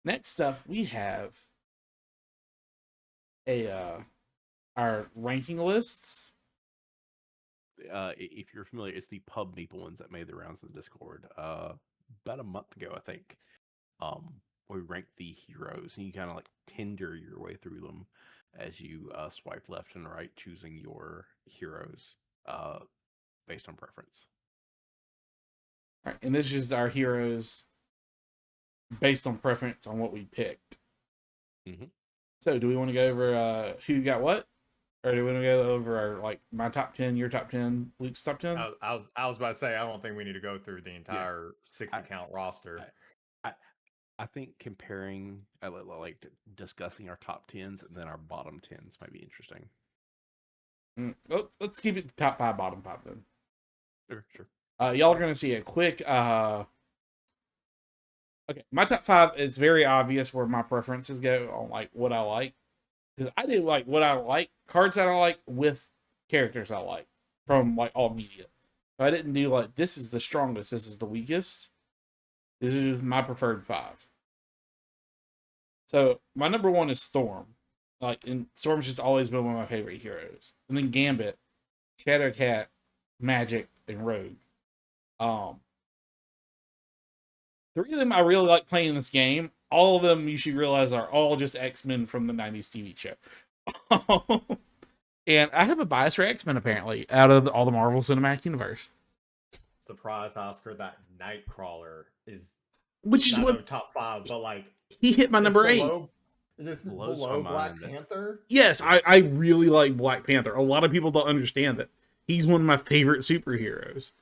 Next up, we have a our ranking lists. If you're familiar, it's the Pub Meeple ones that made the rounds in the Discord about a month ago, I think. We ranked the heroes, and you kind of like tinder your way through them as you swipe left and right, choosing your heroes uh, based on preference. All right, and this is our heroes based on preference on what we picked. Hmm. So, do we want to go over who got what, or do we want to go over our like my top 10, your top 10, Luke's top 10? I was about to say I don't think we need to go through the Yeah, entire 60 I, count roster. I, I, I think comparing, like discussing our top tens and then our bottom tens might be interesting. Well, let's keep it the top five, bottom five then. Sure, sure. Y'all are gonna see a quick. Okay, my top five is very obvious where my preferences go on like what I like because I do like what I like, cards that I like with characters I like from like all media. So I didn't do like this is the strongest, this is the weakest. This is my preferred five. So my number one is Storm. Like, and Storm's just always been one of my favorite heroes. And then Gambit, Shadowcat, Magic, and Rogue. Um, Three of them I really like playing this game. All of them you should realize are all just X-Men from the 90s TV show. And I have a bias for X-Men apparently out of all the Marvel Cinematic Universe. Surprise, Oscar, that Nightcrawler is Which is not what no top five, but like he hit my it's number eight. below. This is Blows my below Black mind. Panther. Yes, Yeah. I really like Black Panther. A lot of people don't understand that. He's one of my favorite superheroes.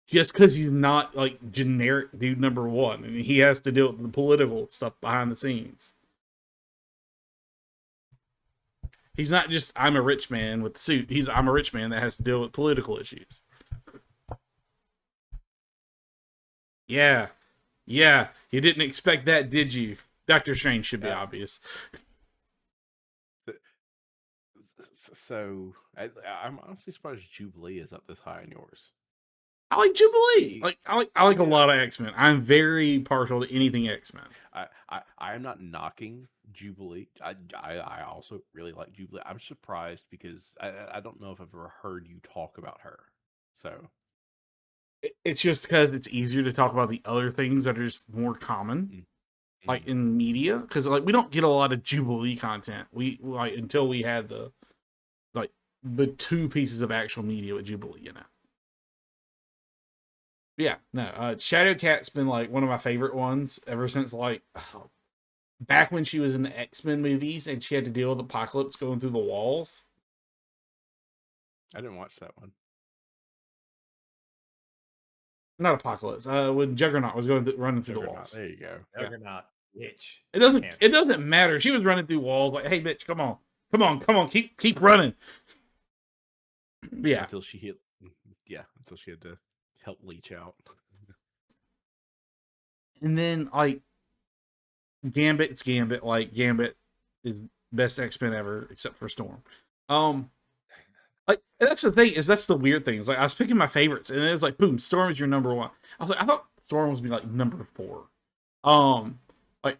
Just because he's not like generic dude number one, and he has to deal with the political stuff behind the scenes. He's not just I'm a rich man with the suit. He's I'm a rich man that has to deal with political issues. Yeah, yeah. You didn't expect that, did you? Doctor Strange should be Yeah. obvious. So I'm honestly surprised Jubilee is up this high in yours. I like Jubilee. You- Like I like a lot of X Men. I'm very partial to anything X Men. I am not knocking Jubilee. I also really like Jubilee. I'm surprised because I don't know if I've ever heard you talk about her. So It's just because it's easier to talk about the other things that are just more common, mm, like mm. in media. Because like we don't get a lot of Jubilee content. We like until we had like the two pieces of actual media with Jubilee in it. Yeah, no. Shadowcat's been like one of my favorite ones ever since like back when she was in the X-Men movies and she had to deal with Apocalypse going through the walls. I didn't watch that one. Not Apocalypse. When Juggernaut was running through the Juggernaut. walls. There you go. Yeah. Juggernaut, bitch. It doesn't matter. She was running through walls like, hey bitch, come on, keep running. Yeah. Until she hit. Yeah, until she had to help leech out. And then like Gambit's Gambit, like Gambit is best X-Men ever, except for Storm. Like that's the thing, is that's the weird thing. Is like I was picking my favorites and it was like boom, Storm is your number one. I was like, I thought Storm was be like number four. Like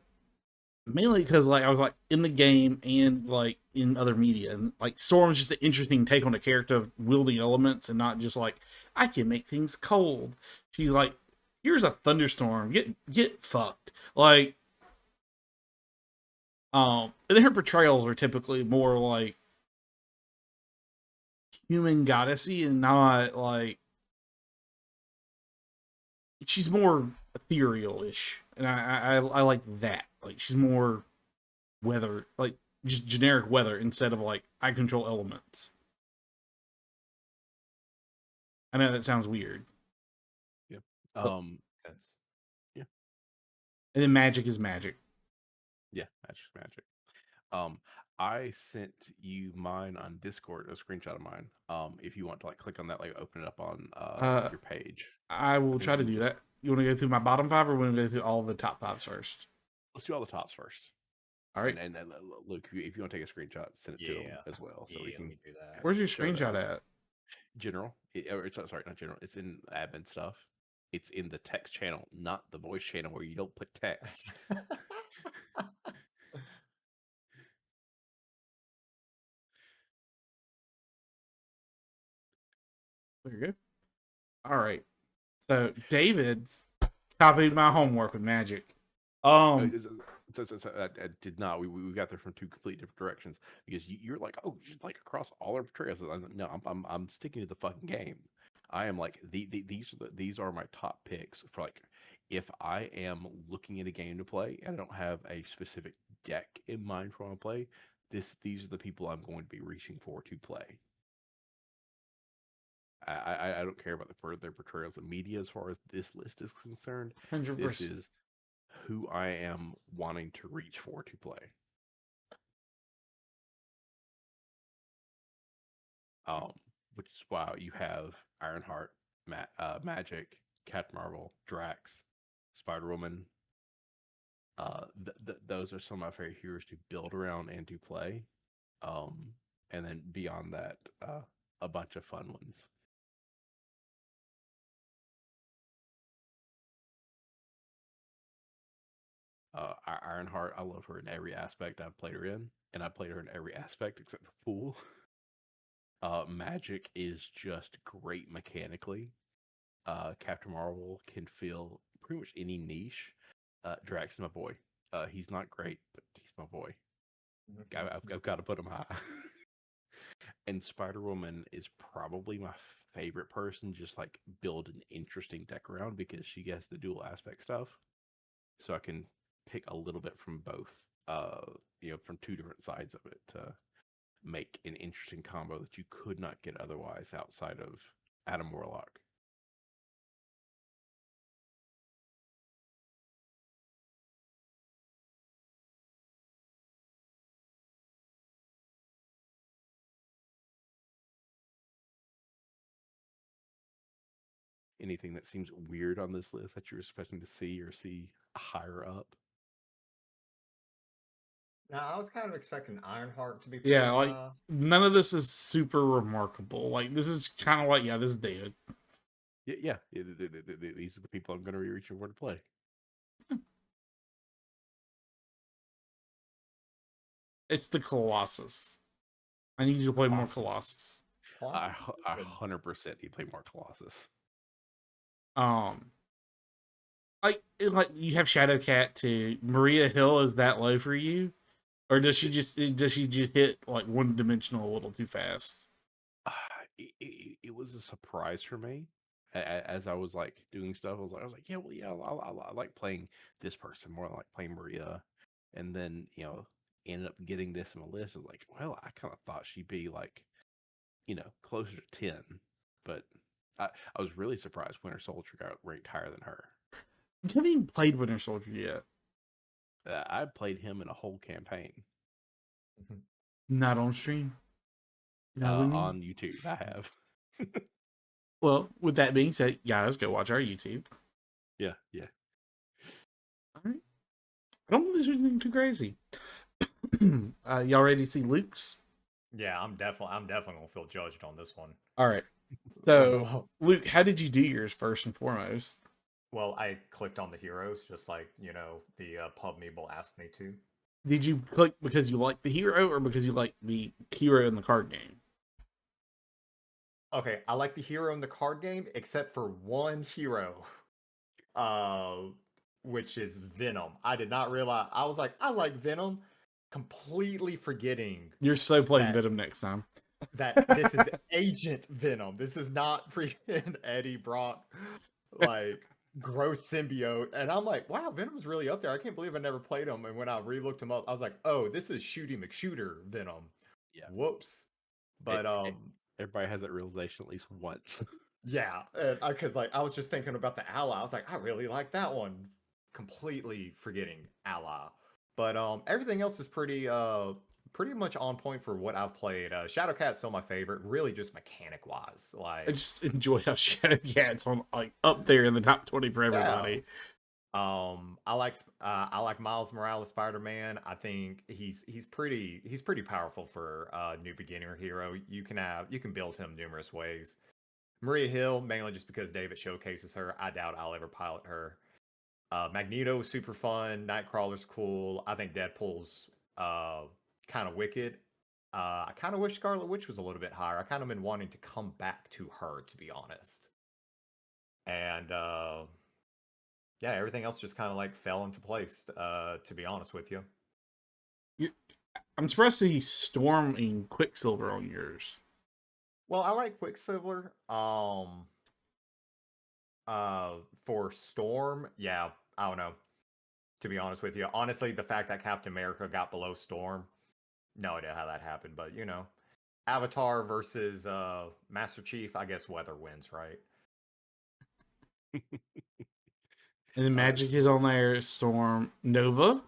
mainly because like I was like in the game and like in other media, and like Storm's just an interesting take on a character of wielding elements and not just like I can make things cold. She's like, here's a thunderstorm, get fucked. Like and then her portrayals are typically more like human goddessy and not like she's more ethereal-ish, and I like that. Like she's more weather, like just generic weather instead of like I control elements. I know that sounds weird. Yeah. But, Sense. Yeah. and then magic is magic. Yeah. Magic. Um, I sent you mine on Discord, a screenshot of mine. If you want to like click on that, like open it up on your page. I will think try to you do just that. You want to go through my bottom five, or want to go through all the top fives first? let's do all the tops first. All right. And look, if you want to take a screenshot, send it to them as well, so we Yeah, can let me do that. Where's your show screenshot those. at? General, or it's sorry, not general. It's in admin stuff. It's in the text channel, not the voice channel where you don't put text. All right. So David copied my homework with magic. I did not. We got there from two complete different directions because you're like, oh, just like across all our betrayals. I'm like, no, I'm sticking to the fucking game. I am like these are my top picks for like if I am looking at a game to play and I don't have a specific deck in mind for want to play. These are the people I'm going to be reaching for to play. I don't care about the further portrayals of media as far as this list is concerned. 100%. This is who I am wanting to reach for to play. Which is why you have Ironheart, Magic, Captain Marvel, Drax, Spider Woman. Those are some of my favorite heroes to build around and to play. And then beyond that, a bunch of fun ones. Ironheart, I love her in every aspect I've played her in, and I played her in every aspect except for pool. Magic is just great mechanically. Captain Marvel can fill pretty much any niche. Drax is my boy. He's not great, but he's my boy. I've got to put him high. And Spider Woman is probably my favorite person. Just like build an interesting deck around because she has the dual aspect stuff, so I can pick a little bit from both. From two different sides of it to make an interesting combo that you could not get otherwise outside of Adam Warlock. Anything that seems weird on this list that you're expecting to see higher up? Now, I was kind of expecting Ironheart to be Yeah, pretty, like none of this is super remarkable. Like this is kind of like, yeah, this is David. Yeah. These are the people I'm going to be reaching for to play. It's the Colossus. I need you to play more Colossus. Colossus. I 100% need to play more Colossus. Like you have Shadowcat too. Maria Hill, is that low for you, or does she just hit like one dimensional a little too fast? It was a surprise for me as I was like doing stuff. I was like, yeah, well, yeah, I like playing this person more. I like playing Maria, and then ended up getting this in my list. I was like, well, I kind of thought she'd be like, closer to 10, but I was really surprised Winter Soldier got ranked higher than her. You haven't even played Winter Soldier yet. I played him in a whole campaign. Not on stream. On YouTube, I have. Well, with that being said, guys, go watch our YouTube. Yeah. All right. I don't think there's anything too crazy. Y'all ready to see Luke's? Yeah, I'm definitely gonna feel judged on this one. All right. So, Luke, how did you do yours first and foremost? Well, I clicked on the heroes, just like the PubMeeple asked me to. Did you click because you like the hero or because you like the hero in the card game? Okay, I like the hero in the card game, except for one hero, which is Venom. I did not realize. I was like, I like Venom, completely forgetting You're so playing Venom next time. that this is Agent Venom. This is not freaking Eddie Brock, like gross symbiote. And I'm like, wow, Venom's really up there. I can't believe I never played him. And when I re-looked him up, I was like, oh, this is Shooty McShooter Venom. Yeah. Whoops. But everybody has that realization at least once. Yeah, because like I was just thinking about the ally. I was like, I really like that one. Completely forgetting ally. But everything else is pretty much on point for what I've played. Shadowcat's still my favorite, really just mechanic wise. Like I just enjoy how Shadowcat's on like up there in the top 20 for everybody. I like Miles Morales Spider-Man. I think he's pretty powerful for a new beginner hero. You can build him numerous ways. Maria Hill, mainly just because David showcases her. I doubt I'll ever pilot her. Magneto is super fun. Nightcrawler's cool. I think Deadpool's kind of wicked. I kind of wish Scarlet Witch was a little bit higher. I kind of been wanting to come back to her, to be honest. and yeah, everything else just kind of like fell into place. To be honest with you. I'm surprised to see Storm and Quicksilver on yours. Well, I like Quicksilver. For Storm, yeah, I don't know. To be honest with you, honestly, the fact that Captain America got below Storm, no idea how that happened, but you know, Avatar versus Master Chief, I guess weather wins, right? And then Magic is on there, Storm, Nova.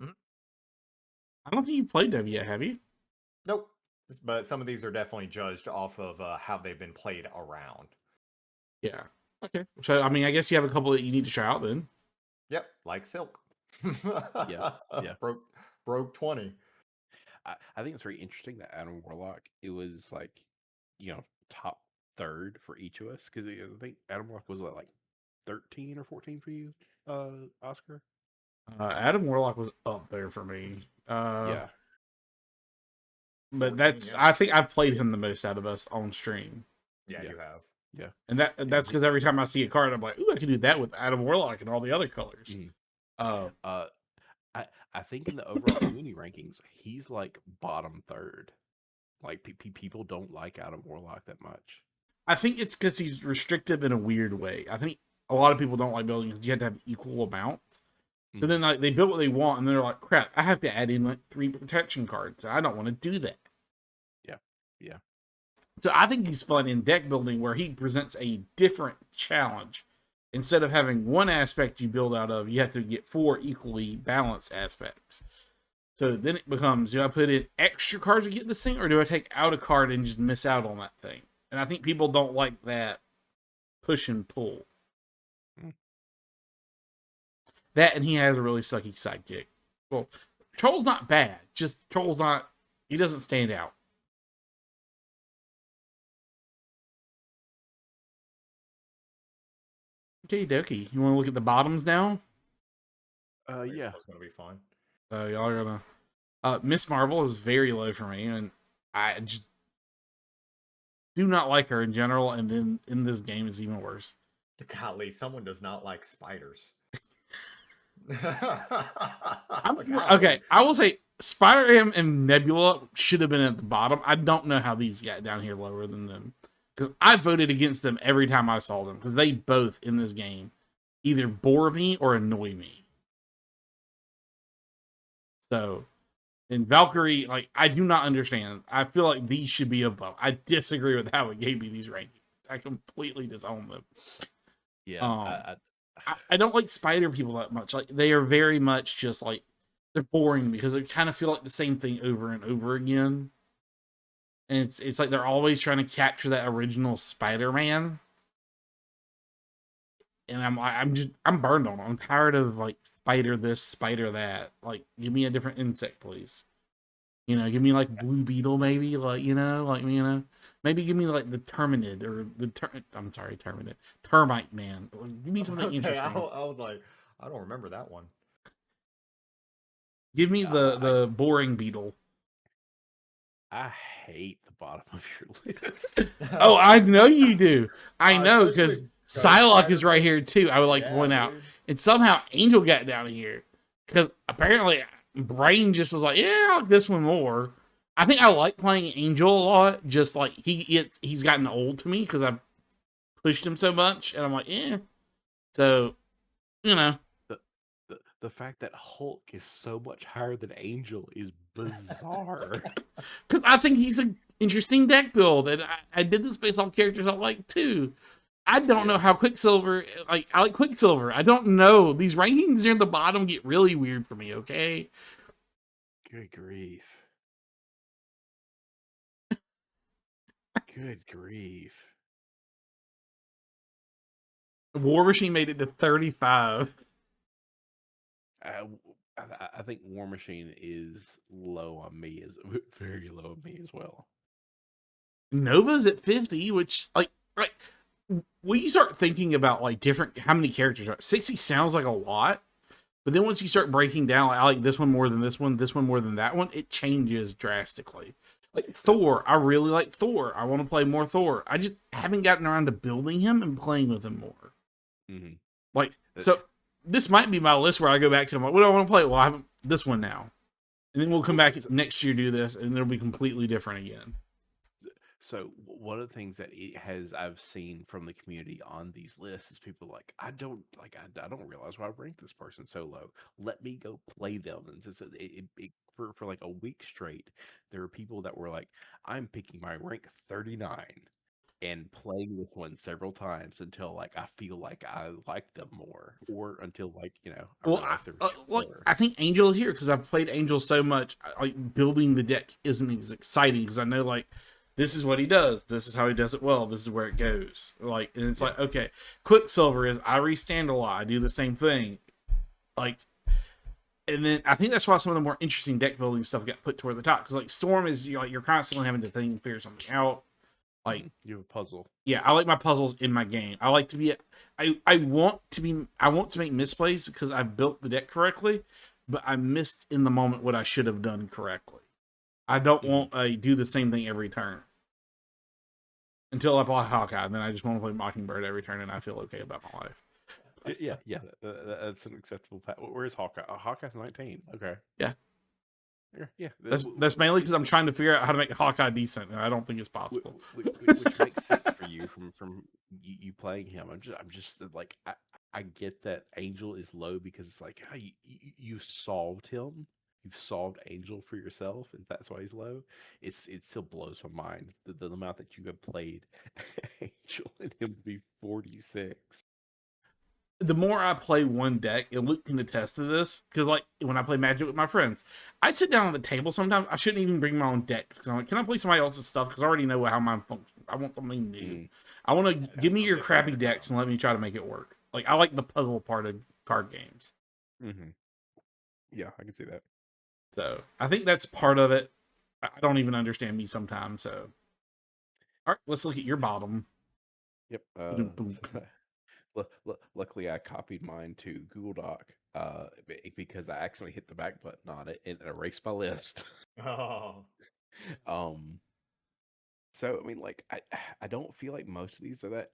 Mhm. I don't think you played Nova yet, have you? Nope. But some of these are definitely judged off of how they've been played around. Yeah. Okay. So, I mean, I guess you have a couple that you need to try out then. Yep, like Silk. Yeah. Broke 20. I think it's very interesting that Adam Warlock, it was like, top third for each of us. Because I think Adam Warlock was like 13 or 14 for you, Oscar? Adam Warlock was up there for me. Yeah. But 14, that's, yeah. I think I've played him the most out of us on stream. Yeah, Yeah. you have. Yeah. And that's because every time I see a card, I'm like, ooh, I can do that with Adam Warlock and all the other colors. Mhm. I think in the overall community rankings, he's like bottom third. Like people don't like Adam Warlock that much. I think it's because he's restrictive in a weird way. I think a lot of people don't like building because you have to have equal amounts. So then like they build what they want and they're like, crap, I have to add in like 3 protection cards. I don't want to do that. Yeah. So I think he's fun in deck building where he presents a different challenge. Instead of having one aspect you build out of, you have to get 4 equally balanced aspects. So then it becomes, do I put in extra cards to get this thing, or do I take out a card and just miss out on that thing? And I think people don't like that push and pull. That, and he has a really sucky sidekick. Well, Troll's not bad, just Troll's not, he doesn't stand out. Okay, dokie. You want to look at the bottoms now? Yeah. It's gonna be fun. Y'all are gonna. Miss Marvel is very low for me, and I just do not like her in general. And then in this game, is even worse. Golly, someone does not like spiders. Okay, I will say Spider-Man and Nebula should have been at the bottom. I don't know how these got down here lower than them. Because I voted against them every time I saw them. Because they both, in this game, either bore me or annoy me. So, and Valkyrie, like, I do not understand. I feel like these should be above. I disagree with how it gave me these rankings. I completely disown them. Yeah. I don't like spider people that much. Like, they are very much just like, they're boring because they kind of feel like the same thing over and over again. And it's like they're always trying to capture that original Spider-Man. And I'm burned on them. I'm tired of like spider this, spider that. Like, give me a different insect, please. Give me like Blue Beetle, maybe. Like, maybe give me like the Terminid or Terminid. Termite Man. Give me something interesting. I was like, I don't remember that one. Give me the boring beetle. I hate the bottom of your list. Oh, I know you do. I know, especially because Psylocke is right here too. I would like to Yeah, point out. dude. And somehow Angel got down here. Because apparently Brain just was like, yeah, I like this one more. I think I like playing Angel a lot. Just like he's gotten old to me because I've pushed him so much. And I'm like, yeah. So, The fact that Hulk is so much higher than Angel is bizarre. Because I think he's an interesting deck build. And I did this based off characters I like too. I don't know how Quicksilver, I like Quicksilver. I don't know. These rankings near the bottom get really weird for me, okay? Good grief. Good grief. War Machine made it to 35. I think War Machine is low on me, very low on me as well. Nova's at 50, which, like, when you start thinking about, like, how many characters are, 60 sounds like a lot, but then once you start breaking down, like, I like this one more than this one more than that one, it changes drastically. Like Thor, I really like Thor. I want to play more Thor. I just haven't gotten around to building him and playing with him more. Mm-hmm. Like, so this might be my list where I go back to him. Like, what do I want to play? Well, I haven't this one now, and then we'll come back next year do this, and it'll be completely different again. So one of the things that I've seen from the community on these lists is people like, I don't realize why I ranked this person so low. Let me go play them. And so for like a week straight, there were people that were like, I'm picking my rank 39 and playing this one several times until like I feel like I like them more, or until like I Well, realize there was like more. I think Angel here because I've played Angel so much. Like building the deck isn't as exciting because I know like this is what he does. This is how he does it well. This is where it goes. Like, and it's like okay, Quicksilver is I restand a lot. I do the same thing. Like, and then I think that's why some of the more interesting deck building stuff got put toward the top because like Storm is you're constantly having to think figure something out. Like You have a puzzle. yeah, I like my puzzles in my game. I like to be I want to make misplays because I've built the deck correctly, but I missed in the moment what I should have done correctly. I don't want to do the same thing every turn. Until I play Hawkeye, and then I just want to play Mockingbird every turn and I feel okay about my life. Yeah, that's an acceptable path. Where's Hawkeye? Hawkeye's 19. Okay. Yeah. Yeah. That's mainly because I'm trying to figure out how to make Hawkeye decent, and I don't think it's possible. Which makes sense for you from you playing him. I'm just like I get that Angel is low because it's like how you solved him. You've solved Angel for yourself, and that's why he's low. It still blows my mind the amount that you have played Angel and him to be 46. The more I play one deck, and Luke can attest to this, because like when I play Magic with my friends, I sit down on the table sometimes. I shouldn't even bring my own deck because I'm like, can I play somebody else's stuff? Because I already know how mine functions. I want something new. I want to give me your crappy decks and let me try to make it work. Like I like the puzzle part of card games. Mm-hmm. Yeah, I can see that. So I think that's part of it. I don't even understand me sometimes. So all right, let's look at your bottom. Yep. Luckily, I copied mine to Google Doc because I accidentally hit the back button on it and it erased my list. Oh. So I mean, like, I don't feel like most of these are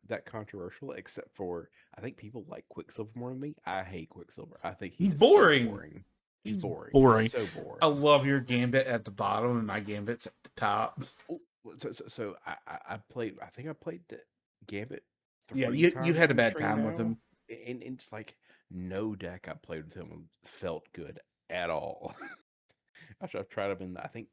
that controversial, except for I think people like Quicksilver more than me. I hate Quicksilver. I think He's is boring. So boring. He's boring. Boring. He's so boring. I love your Gambit at the bottom and my Gambit's at the top. So I played. I think I played Gambit. Yeah, you had a bad time with him. And it's like no deck I played with him felt good at all. After I've tried him in, I think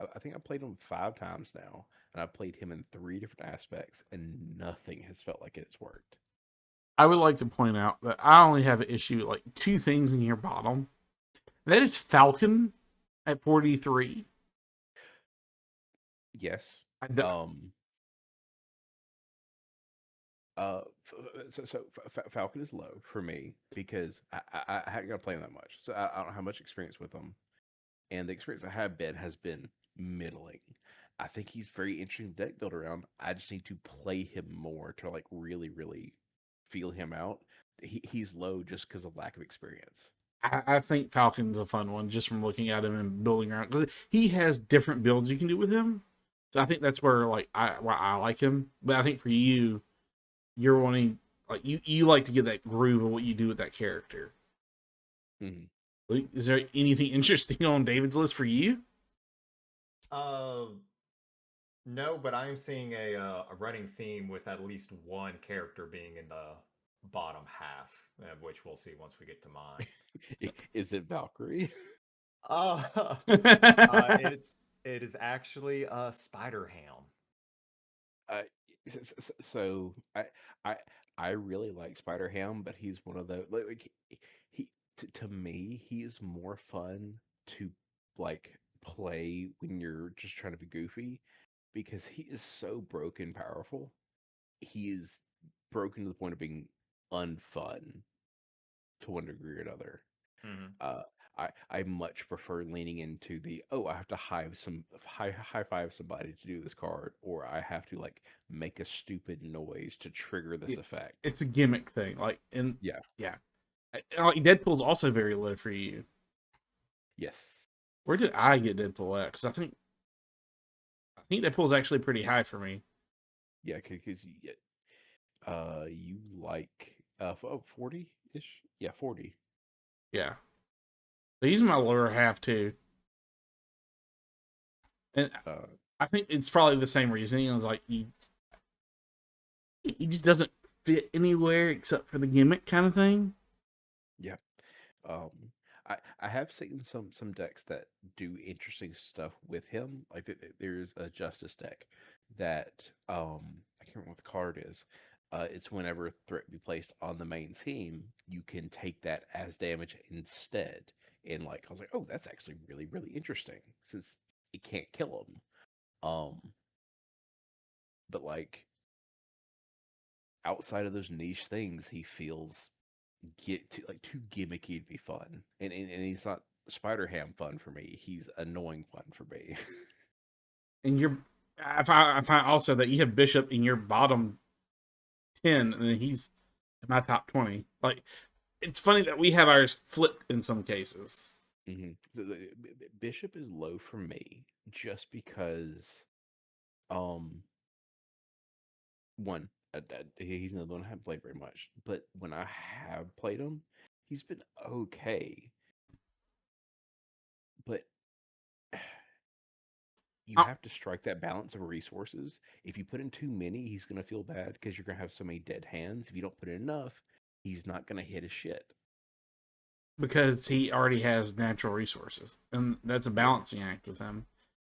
I played him 5 times now, and I've played him in 3 different aspects, and nothing has felt like it's worked. I would like to point out that I only have an issue with like 2 things in your bottom. That is Falcon at 43. Yes. I don't, Falcon is low for me because I haven't got to play him that much, so I don't have much experience with him, and the experience I have has been middling. I think he's very interesting deck build around. I just need to play him more to like really, really feel him out. He's low just because of lack of experience. I think Falcon's a fun one just from looking at him and building around because he has different builds you can do with him. So I think that's where like why I like him. But I think for you, you're wanting like you like to get that groove of what you do with that character. Mm-hmm. Is there anything interesting on David's list for you? No, but I'm seeing a running theme with at least one character being in the bottom half, which we'll see once we get to mine. Is it Valkyrie? It is actually Spider Ham. So I really like Spider Ham, but he's one of the like he to me he's more fun to like play when you're just trying to be goofy because he is so broken powerful. He is broken to the point of being unfun to one degree or another. Mm-hmm. I much prefer leaning into the I have to high five somebody to do this card, or I have to like make a stupid noise to trigger this effect. It's a gimmick thing, like yeah. Like Deadpool's also very low for you. Yes. Where did I get Deadpool at? Because I think think that pool's actually pretty high for me. Yeah, because you like 40 ish. Yeah, 40. Yeah. But he's in my lower half too. And Uh, I think it's probably the same reasoning. It's like he just doesn't fit anywhere except for the gimmick kind of thing. yeah. Um, I have seen some decks that do interesting stuff with him. Like there's a Justice deck that I can't remember what the card is. It's whenever a threat be placed on the main team, you can take that as damage instead. And like I was like, oh, that's actually really interesting since it can't kill him. But like outside of those niche things, he feels get to like too gimmicky to be fun, and he's not Spider Ham fun for me. He's annoying fun for me. And I find also that you have Bishop in your bottom 10, and then he's in my top 20. Like, it's funny that we have ours flipped in some cases. So Bishop is low for me just because, um, one, he's another one I haven't played very much, but when I have played him, he's been okay. But you Oh, have to strike that balance of resources. If you put in too many, he's going to feel bad because you're going to have so many dead hands. If you don't put in enough, he's not going to hit his shit. because he already has natural resources, and that's a balancing act with him.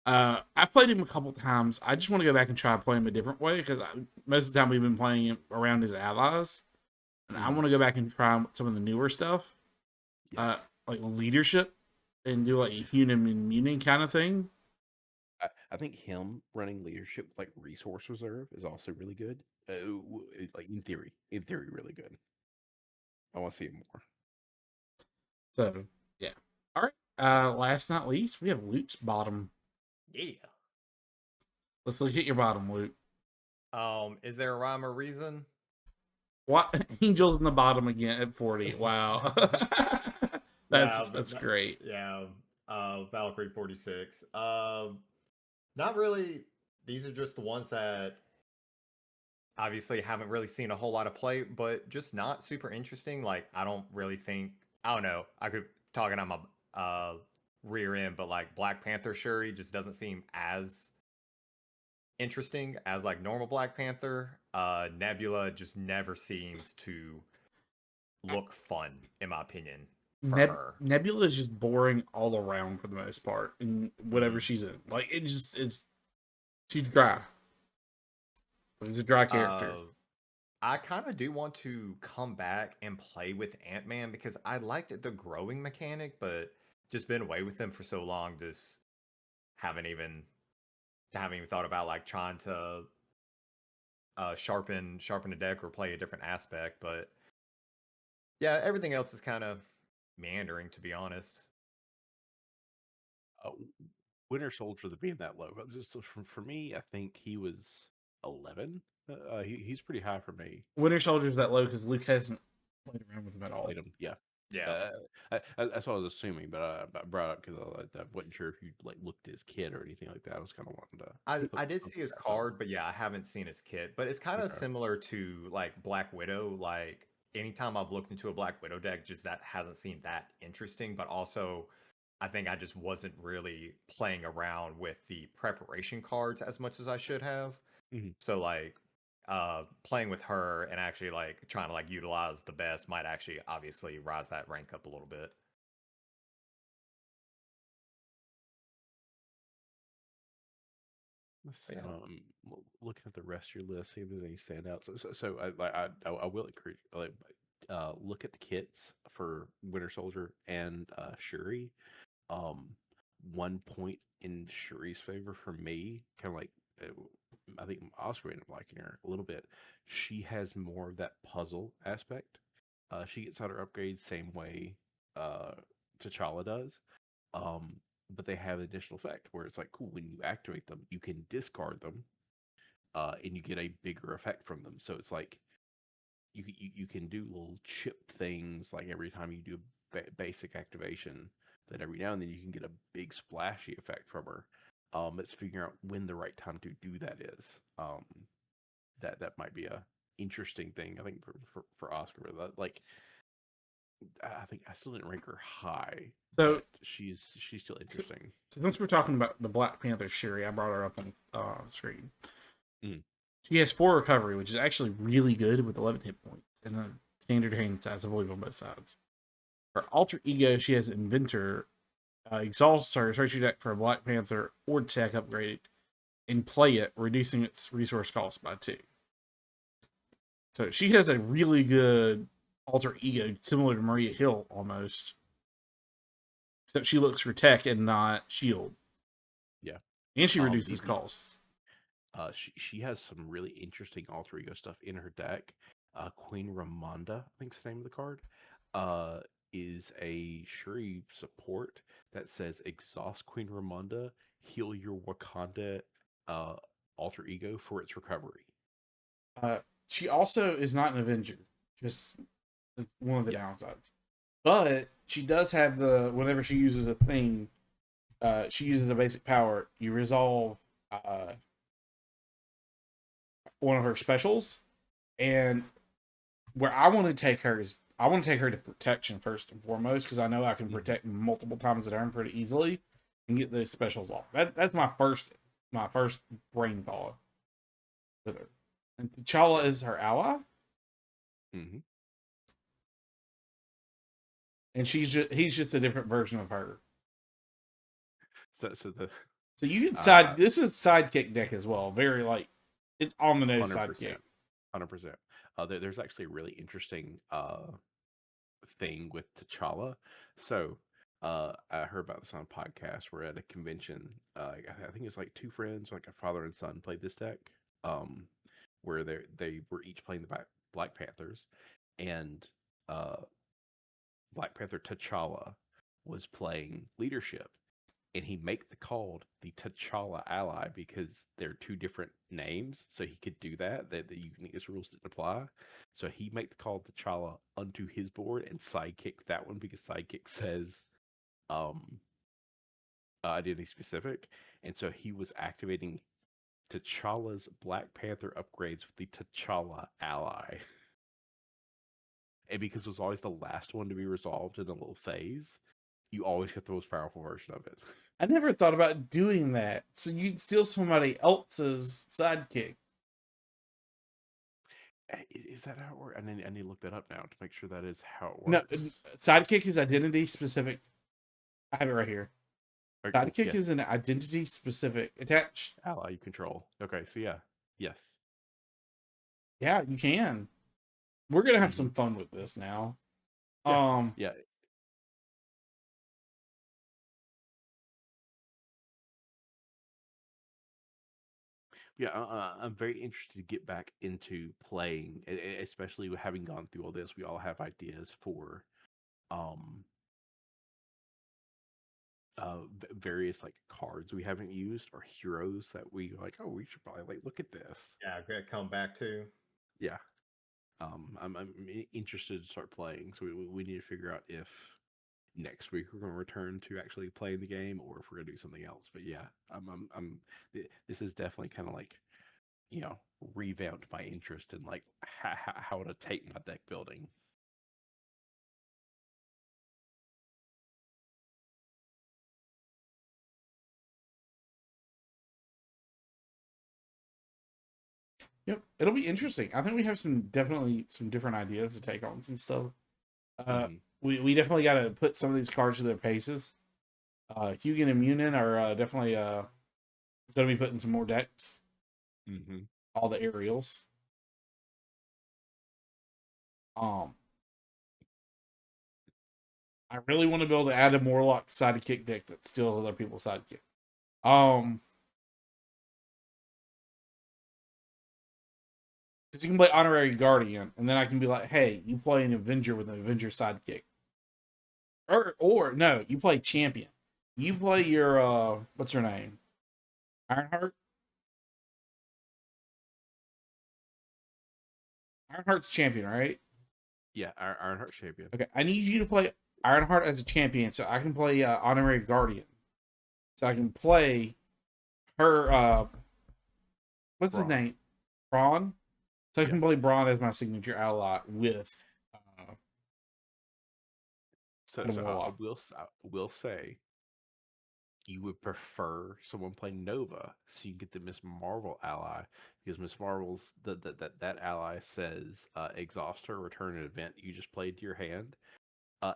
I've played him a couple times. I just want to go back and try to play him a different way because most of the time we've been playing him around his allies, and I Mhm. want to go back and try some of the newer stuff, Yeah. like leadership, and do like a human immunity kind of thing. I think him running leadership with like resource reserve is also really good. Like in theory, really good. I want to see it more. So yeah. All right. Last not least, we have Luke's bottom. Yeah. Let's look at your bottom, Luke. Is there a rhyme or reason? What Angels in the bottom again at 40. Wow. Yeah, That's great. yeah. Valkyrie 46. Not really. These are just the ones that obviously haven't really seen a whole lot of play, but just not super interesting. Like I don't really think I don't know. I could talking on my rear end, but like Black Panther Shuri just doesn't seem as interesting as like normal Black Panther. Nebula just never seems to look fun, in my opinion, for her. Nebula is just boring all around for the most part, in whatever Mhm. she's in. Like it's she's dry. She's a dry character. I kind of do want to come back and play with Ant-Man because I liked the growing mechanic, but just been away with him for so long, just haven't even thought about like trying to sharpen the deck or play a different aspect. But yeah, everything else is kind of meandering, to be honest. Uh, Winter Soldier to being that low. Just for me, I think he was 11. He's pretty high for me. Winter Soldier's that low because Luke hasn't played around with him at all. Played him, yeah. Yeah. That's what I was assuming, but I brought up because I wasn't sure if you like looked at his kid or anything like that. I was kind of wanting to. I did see his card, but yeah, I haven't seen his kit. But it's kind of Okay. similar to like Black Widow. Like anytime I've looked into a Black Widow deck, just that hasn't seemed that interesting. But also, I think I just wasn't really playing around with the preparation cards as much as I should have. Mhm. So like playing with her and actually like trying to like utilize the best might actually obviously rise that rank up a little bit. But yeah. Looking at the rest of your list, see if there's any standouts. I will encourage look at the kits for Winter Soldier and Shuri. Um, 1 point in Shuri's favor for me, kind of like I think Oscar ended up liking her a little bit. She has more of that puzzle aspect. She gets out her upgrades same way uh, T'Challa does. Um, but they have additional effect where it's like, cool, when you activate them, you can discard them, and you get a bigger effect from them. So it's like you can do little chip things like every time you do a basic activation. That every now and then you can get a big splashy effect from her. It's figuring out when the right time to do that is. That might be a interesting thing, I think, for Oscar. But like, I think I still didn't rank her high, So, but she's still interesting. so since we're talking about the Black Panther Shuri, I brought her up on screen. Mm. She has 4 recovery, which is actually really good with 11 hit points and a standard hand size, avoid on both sides. Her alter ego, she has Inventor. Exhaust her, search your deck for a Black Panther or tech upgrade and play it, reducing its resource cost by 2. So she has a really good alter ego, similar to Maria Hill almost. Except she looks for tech and not shield. Yeah. And she reduces costs. She has some really interesting alter ego stuff in her deck. Queen Ramonda, I think's the name of the card, is a Shuri support that says exhaust Queen Ramonda, heal your Wakanda alter ego for its recovery. She also is not an Avenger. Just one of the Yeah. downsides. But she does have whenever she uses a thing, she uses a basic power. You resolve one of her specials, and where I want to take her is I want to take her to protection first and foremost because I know I can protect multiple times a turn pretty easily and get those specials off. That's my first brain thought with her. And T'Challa is her ally, Mm-hmm. and he's just a different version of her. So you can this is sidekick deck as well. Very like it's on the nose 100%, sidekick. 100%. There's actually a really interesting thing with T'Challa. So I heard about this on a podcast. We're at a convention. I think it's like 2 friends, like a father and son, played this deck. Where they were each playing the Black Panthers, and Black Panther T'Challa was playing leadership, and he made the called the T'Challa ally because they're 2 different names, so he could do that. The uniqueness rules didn't apply, so he made the call T'Challa onto his board and sidekick that one because sidekick says identity specific, and so he was activating T'Challa's Black Panther upgrades with the T'Challa ally. And because it was always the last one to be resolved in a little phase, you always get the most powerful version of it. I never thought about doing that. So you'd steal somebody else's sidekick. Is that how it works? I need to look that up now to make sure that is how it No, works. sidekick is identity specific. I have it right here. Okay, Sidekick yes. is an identity specific attached. Ally you control. Okay, so yeah. Yes. Yeah, you can. We're gonna have some fun with this now. Yeah. Yeah, I'm very interested to get back into playing, especially with having gone through all this. We all have ideas for various like cards we haven't used or heroes that we like. Oh, we should probably like look at this. Yeah, good come back to. Yeah, I'm interested to start playing. So we need to figure out if next week we're going to return to actually playing the game or if we're going to do something else. But yeah, this is definitely kind of like, revamped my interest in like how to take my deck building. Yep, it'll be interesting. I think we have definitely some different ideas to take on some stuff. We definitely got to put some of these cards to their paces. Hugin and Munin are definitely going to be putting some more decks. All the aerials. I really want to be able to add a Morlock sidekick deck that steals other people's sidekick. Because you can play Honorary Guardian, and then I can be like, hey, you play an Avenger with an Avenger sidekick. Or no, you play Champion. You play your, what's her name? Ironheart? Ironheart's champion, right? Yeah, Ironheart champion. Okay, I need you to play Ironheart as a champion so I can play Honorary Guardian. So I can play her what's his Braun. name? Braun. So I Yeah. can play Braun as my signature ally with So the I Warlock. will say you would prefer someone playing Nova so you can get the Miss Marvel ally because Miss Marvel's that ally says exhaust her, return an event you just played to your hand,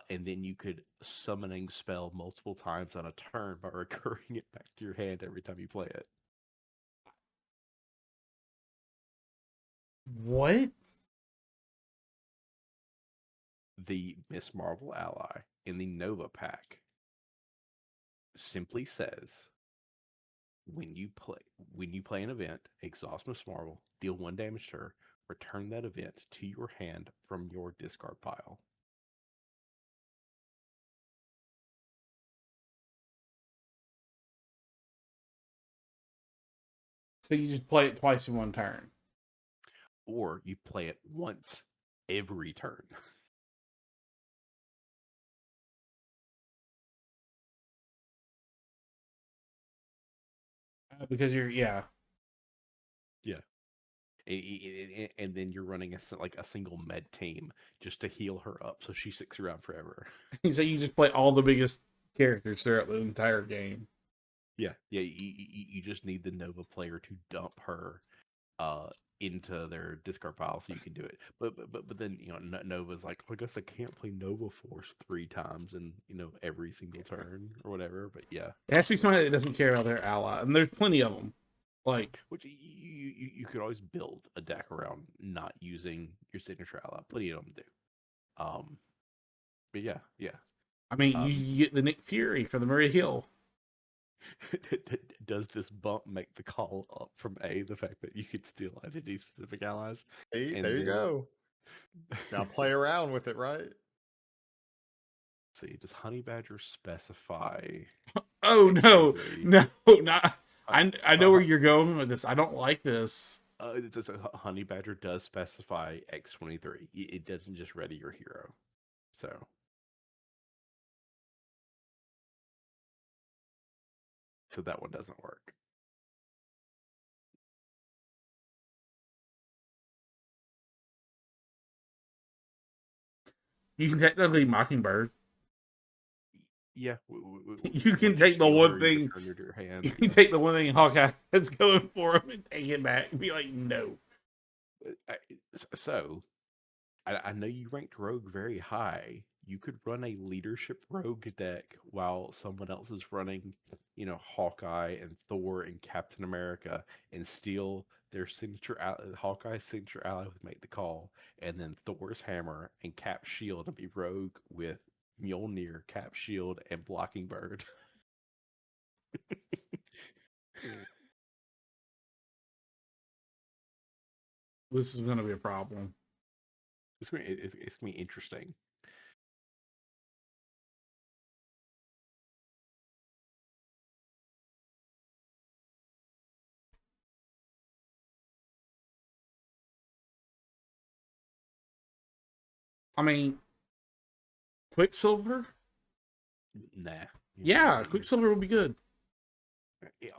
and then you could summoning spell multiple times on a turn by recurring it back to your hand every time you play it. What? The Miss Marvel ally in the Nova pack simply says when you play an event, exhaust Miss Marvel, deal 1 damage to her, return that event to your hand from your discard pile. So you just play it twice in one turn. Or you play it once every turn. Because you're yeah. Yeah. And then you're running like a single med team just to heal her up so she sticks around forever. So you just play all the biggest characters throughout the entire game. Yeah, you just need the Nova player to dump her into their discard pile so you can do it. But then Nova's like, I guess I can't play Nova Force 3 times in every single turn or whatever. But yeah, It has to be somebody that doesn't care about their ally, and there's plenty of them. Like which you could always build a deck around not using your signature ally. Plenty of them do. But yeah. I mean, Um, you get the Nick Fury for the Maria Hill. does this bump make the call up from A, the fact that you could steal identity specific allies? Hey, And there you then- go. Now play around with it, right? See, does Honey Badger specify? Oh no, X23? no, not. I know where you're going with this. I don't like this. Honey Badger does specify X23. It doesn't just ready your hero. So that one doesn't work. You can technically Mockingbird. Yeah, You can once take the steal one her, you thing- return her to your hand. You can take the one thing Hawkeye is going for him and take it back and be like, no. So, I know you ranked Rogue very high. You could run a leadership Rogue deck while someone else is running, Hawkeye and Thor and Captain America, and steal their Hawkeye's signature ally with Make the Call, and then Thor's hammer and Cap Shield, and be Rogue with Mjolnir, Cap Shield, and Blocking Bird. This is going to be a problem. It's gonna be interesting. I mean, Quicksilver? Nah. Yeah, Quicksilver would be good.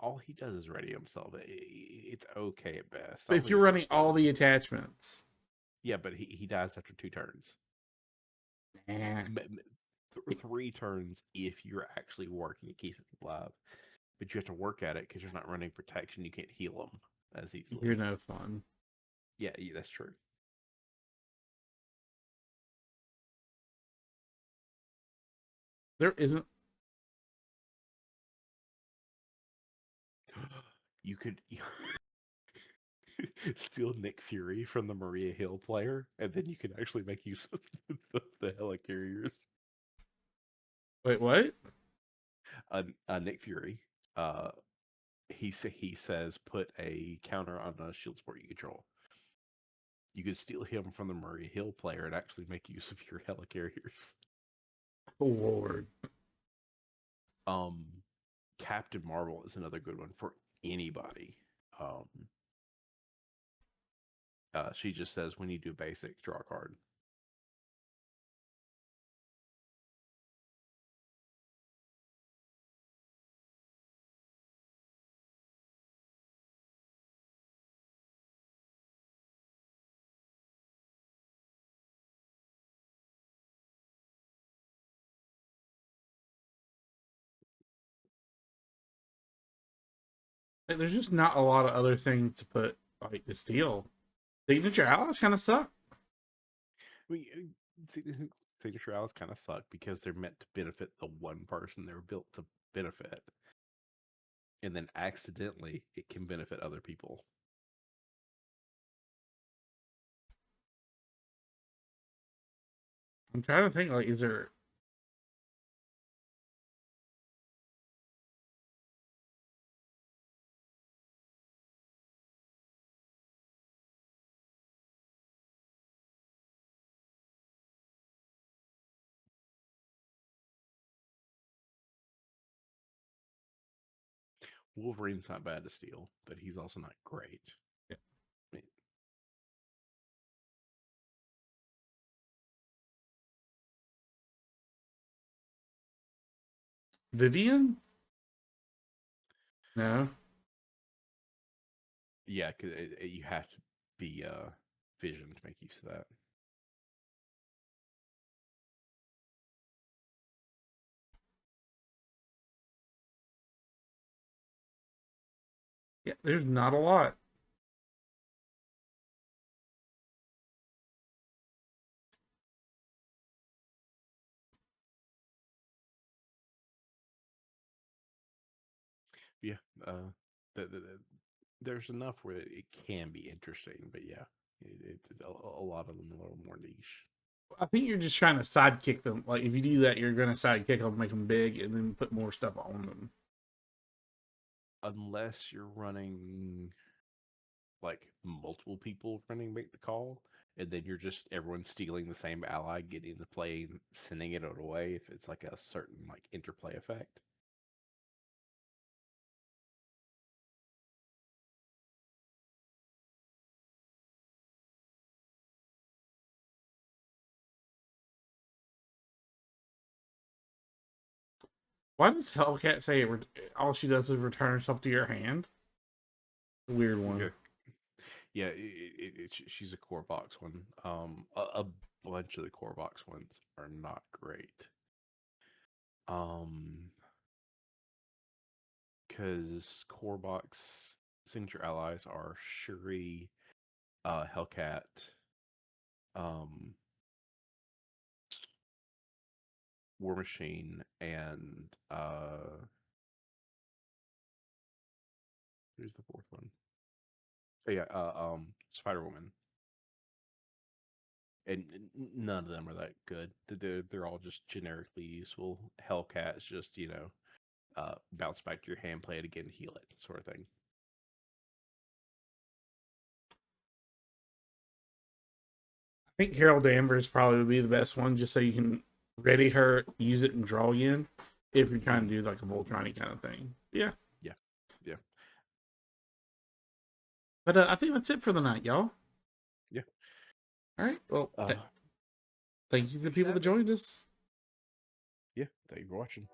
All he does is ready himself. It's okay at best. But if you're running all the attachments. Yeah, but he dies after 2 turns. Nah. 3 turns if you're actually working to keep him alive. But you have to work at it because you're not running protection. You can't heal him as easily. You're no fun. Yeah, that's true. There isn't. You could steal Nick Fury from the Maria Hill player, and then you can actually make use of the helicarriers. Wait, what? Nick Fury, he says put a counter on a shield sport you control. You could steal him from the Maria Hill player and actually make use of your helicarriers. Oh, Lord. Captain Marvel is another good one for anybody. She just says when you do basic, draw a card. Like, there's just not a lot of other things to put like the steel. Signature allies kind of suck. I mean, signature allies kind of suck because they're meant to benefit the one person they're built to benefit, and then accidentally it can benefit other people. I'm trying to think, like, is there? Wolverine's not bad to steal, but he's also not great. Yeah. I mean, Vivian? No. yeah, because you have to be Vision to make use of that. Yeah, there's not a lot. Yeah, uh, there's enough where it can be interesting, but yeah, a lot of them are a little more niche. I think you're just trying to sidekick them. Like, if you do that, you're going to sidekick them, make them big, and then put more stuff on them. Unless you're running like multiple people running make the call, and then you're just everyone stealing the same ally, getting the play, and sending it away. If it's like a certain like interplay effect. Why does Hellcat say all she does is return herself to your hand? Weird one. Yeah, yeah, she's a core box one. A bunch of the core box ones are not great. Because core box signature allies are Shuri, Hellcat, um, War Machine, and who's the fourth one? Oh yeah, Spider Woman. And none of them are that good. They're all just generically useful. Hellcat's just bounce back to your hand, play it again, heal it, sort of thing. I think Carol Danvers probably would be the best one, just so you can ready her, use it, and draw again. If you're trying to do like a Voltron kind of thing. Yeah. Yeah, yeah, But I think that's it for the night, y'all. yeah. All right. Well, Uh, thank you to the people that joined us. yeah. Thank you for watching.